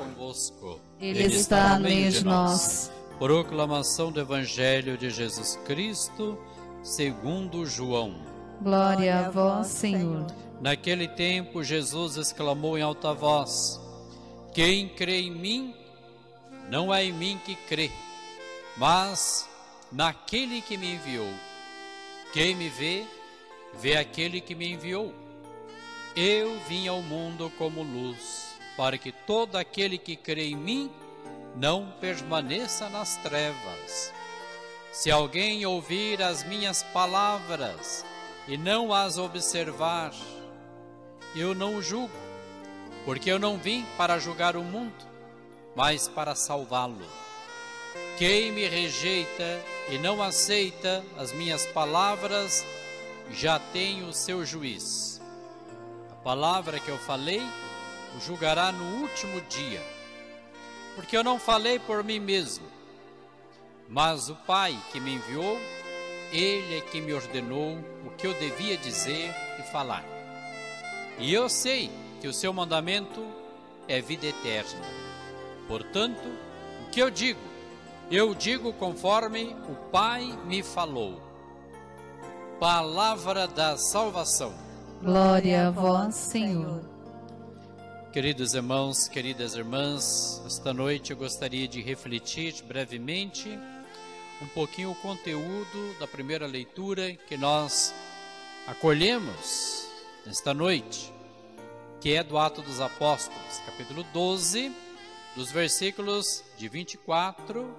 convosco. Ele está no meio de nós. Proclamação do Evangelho de Jesus Cristo, segundo João. Glória a vós, Senhor. Naquele tempo, Jesus exclamou em alta voz: quem crê em mim, não é em mim que crê, mas naquele que me enviou. Quem me vê, vê aquele que me enviou. Eu vim ao mundo como luz, para que todo aquele que crê em mim não permaneça nas trevas. Se alguém ouvir as minhas palavras e não as observar, eu não o julgo, porque eu não vim para julgar o mundo, mas para salvá-lo. Quem me rejeita e não aceita as minhas palavras, já tem o seu juiz. A palavra que eu falei, o julgará no último dia, porque eu não falei por mim mesmo, mas o Pai que me enviou, Ele é que me ordenou o que eu devia dizer e falar. E eu sei que o seu mandamento é vida eterna. Portanto, o que eu digo conforme o Pai me falou. Palavra da salvação. Glória a vós, Senhor. Queridos irmãos, queridas irmãs, esta noite eu gostaria de refletir brevemente um pouquinho o conteúdo da primeira leitura que nós acolhemos nesta noite, que é do Atos dos Apóstolos, capítulo 12, dos versículos de 24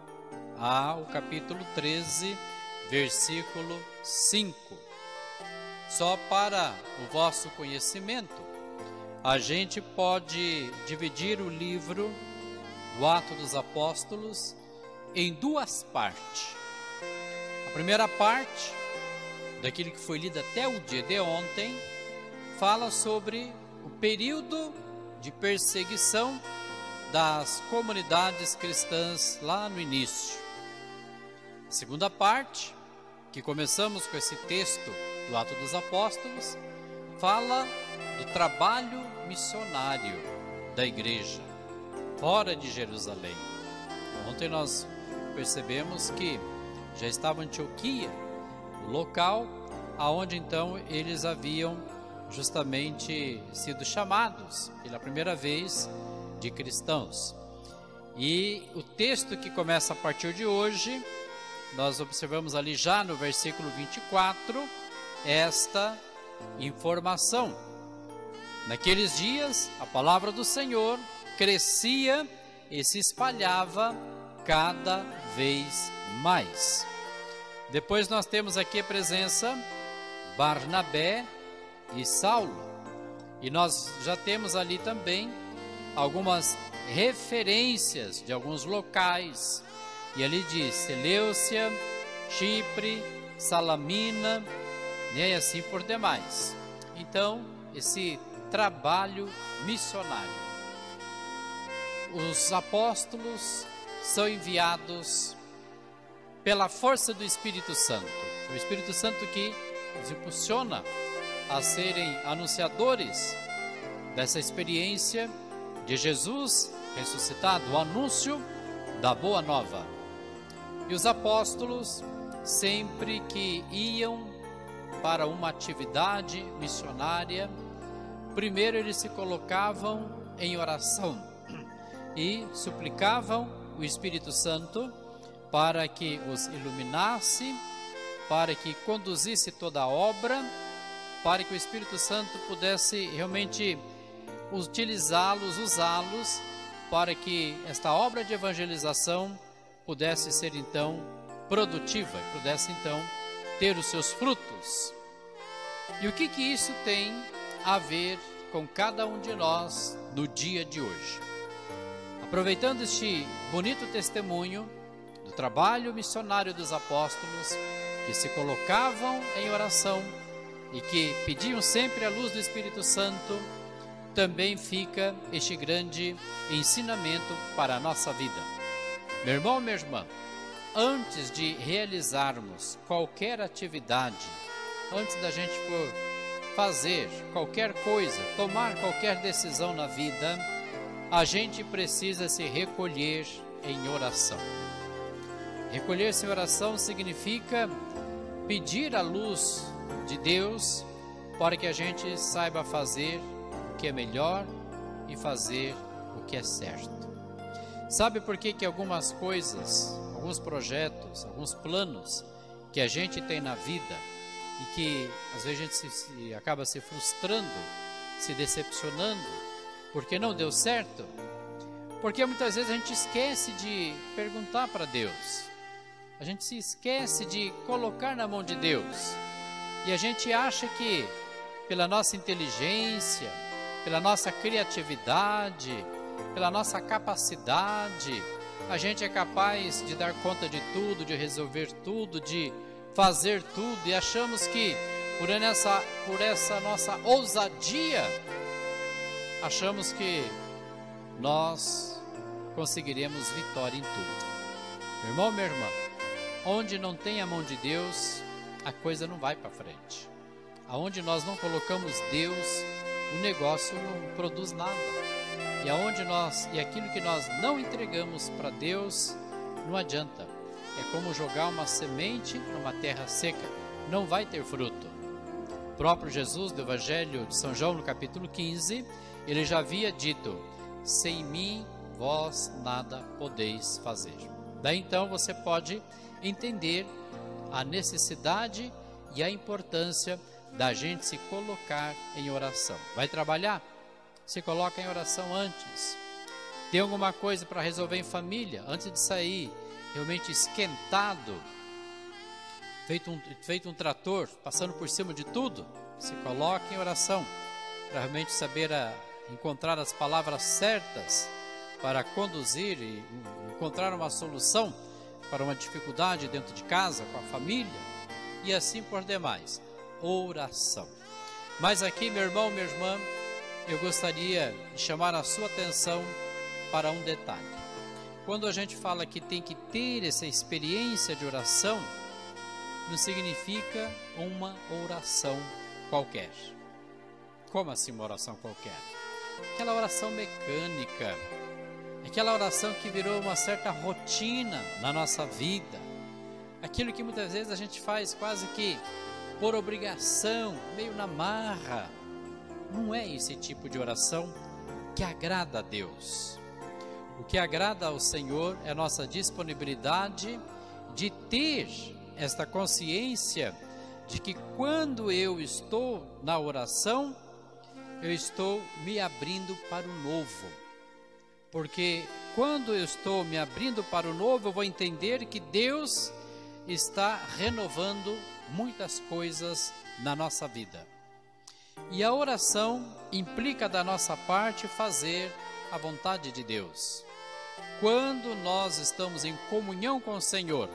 ao capítulo 13, versículo 5. Só para o vosso conhecimento, a gente pode dividir o livro do Atos dos Apóstolos em duas partes. A primeira parte, daquilo que foi lido até o dia de ontem, fala sobre o período de perseguição das comunidades cristãs lá no início. A segunda parte, que começamos com esse texto do Atos dos Apóstolos, fala do trabalho missionário da igreja fora de Jerusalém. Ontem nós percebemos que já estava Antioquia, o local aonde então eles haviam justamente sido chamados pela primeira vez de cristãos. E o texto que começa a partir de hoje, nós observamos ali já no versículo 24, esta informação. Naqueles dias, a palavra do Senhor crescia e se espalhava cada vez mais. Depois nós temos aqui a presença Barnabé e Saulo, e nós já temos ali também algumas referências de alguns locais, e ali diz Seleucia, Chipre, Salamina, e assim por demais. Então, esse trabalho missionário. Os apóstolos são enviados pela força do Espírito Santo. O Espírito Santo que os impulsiona a serem anunciadores dessa experiência de Jesus ressuscitado, o anúncio da Boa Nova. E os apóstolos, sempre que iam para uma atividade missionária, primeiro eles se colocavam em oração e suplicavam o Espírito Santo para que os iluminasse, para que conduzisse toda a obra, para que o Espírito Santo pudesse realmente utilizá-los, usá-los, para que esta obra de evangelização pudesse ser então produtiva, pudesse então ter os seus frutos. E o que isso tem a ver com cada um de nós no dia de hoje? Aproveitando este bonito testemunho do trabalho missionário dos apóstolos, que se colocavam em oração e que pediam sempre a luz do Espírito Santo, também fica este grande ensinamento para a nossa vida. Meu irmão, minha irmã, antes de realizarmos qualquer atividade, antes da gente for fazer qualquer coisa, tomar qualquer decisão na vida, a gente precisa se recolher em oração. Recolher-se em oração significa pedir a luz de Deus para que a gente saiba fazer o que é melhor e fazer o que é certo. Sabe por que algumas coisas, alguns projetos, alguns planos que a gente tem na vida e que às vezes a gente acaba se frustrando, se decepcionando, porque não deu certo? Porque muitas vezes a gente esquece de perguntar para Deus, a gente se esquece de colocar na mão de Deus, e a gente acha que pela nossa inteligência, pela nossa criatividade, pela nossa capacidade, a gente é capaz de dar conta de tudo, de resolver tudo, de fazer tudo, e achamos que por essa nossa ousadia, achamos que nós conseguiremos vitória em tudo. Meu irmão, minha irmã, onde não tem a mão de Deus, a coisa não vai para frente. Aonde nós não colocamos Deus, o negócio não produz nada. E aquilo que nós não entregamos para Deus, não adianta. É como jogar uma semente numa terra seca, não vai ter fruto. O próprio Jesus, do Evangelho de São João, no capítulo 15, ele já havia dito: sem mim vós nada podeis fazer. Daí então você pode entender a necessidade e a importância da gente se colocar em oração. Vai trabalhar? Se coloca em oração antes. Tem alguma coisa para resolver em família? Antes de sair realmente esquentado, feito um trator, passando por cima de tudo, se coloca em oração para realmente saber encontrar as palavras certas para conduzir e encontrar uma solução para uma dificuldade dentro de casa, com a família, e assim por demais. Oração. Mas aqui, meu irmão, minha irmã, eu gostaria de chamar a sua atenção para um detalhe. Quando a gente fala que tem que ter essa experiência de oração, não significa uma oração qualquer. Como assim uma oração qualquer? Aquela oração mecânica, aquela oração que virou uma certa rotina na nossa vida, aquilo que muitas vezes a gente faz quase que por obrigação, meio na marra. Não é esse tipo de oração que agrada a Deus. O que agrada ao Senhor é a nossa disponibilidade de ter esta consciência de que quando eu estou na oração, eu estou me abrindo para o novo. Porque quando eu estou me abrindo para o novo, eu vou entender que Deus está renovando muitas coisas na nossa vida. E a oração implica da nossa parte fazer a vontade de Deus. Quando nós estamos em comunhão com o Senhor,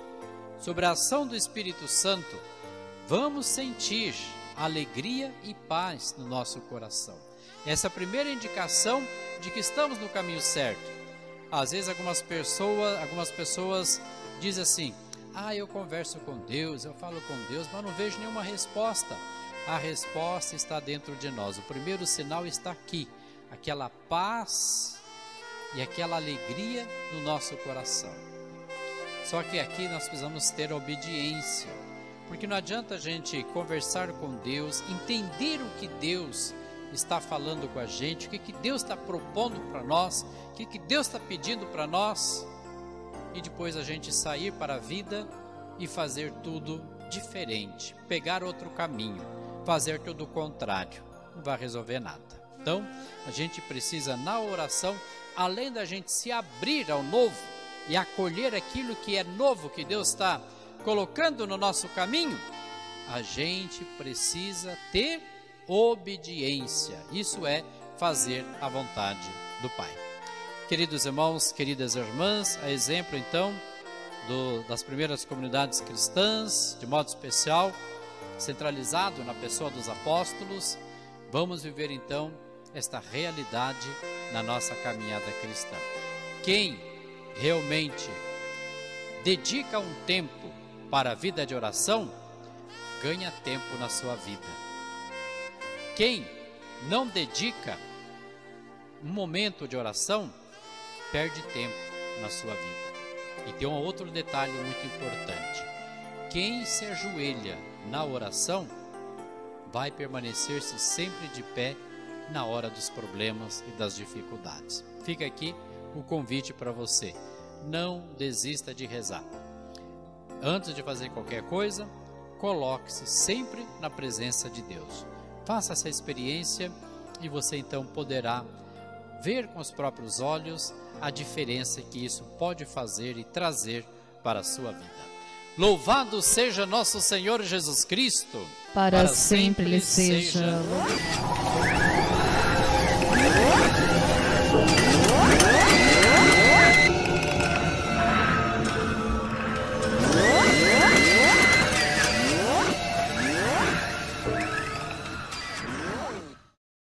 sobre a ação do Espírito Santo, vamos sentir alegria e paz no nosso coração. Essa é a primeira indicação de que estamos no caminho certo. Às vezes algumas pessoas dizem assim: eu converso com Deus, eu falo com Deus, mas não vejo nenhuma resposta. A resposta está dentro de nós. O primeiro sinal está aqui, aquela paz e aquela alegria no nosso coração. Só que aqui nós precisamos ter obediência, porque não adianta a gente conversar com Deus, entender o que Deus está falando com a gente, o que Deus está propondo para nós, o que Deus está pedindo para nós, e depois a gente sair para a vida e fazer tudo diferente, pegar outro caminho, fazer tudo o contrário, não vai resolver nada. Então, a gente precisa na oração, além da gente se abrir ao novo e acolher aquilo que é novo que Deus está colocando no nosso caminho, a gente precisa ter obediência. Isso é fazer a vontade do Pai. Queridos irmãos, queridas irmãs, a exemplo então das primeiras comunidades cristãs, de modo especial, centralizado na pessoa dos apóstolos, vamos viver então esta realidade na nossa caminhada cristã. Quem realmente dedica um tempo para a vida de oração, ganha tempo na sua vida. Quem não dedica, um momento de oração, perde tempo na sua vida. E tem um outro detalhe muito importante. Quem se ajoelha na oração vai permanecer-se sempre de pé na hora dos problemas e das dificuldades. Fica aqui o convite para você. Não desista de rezar. Antes de fazer qualquer coisa, coloque-se sempre na presença de Deus. Faça essa experiência e você então poderá ver com os próprios olhos a diferença que isso pode fazer e trazer para a sua vida. Louvado seja nosso Senhor Jesus Cristo. Para sempre lhe seja louvado.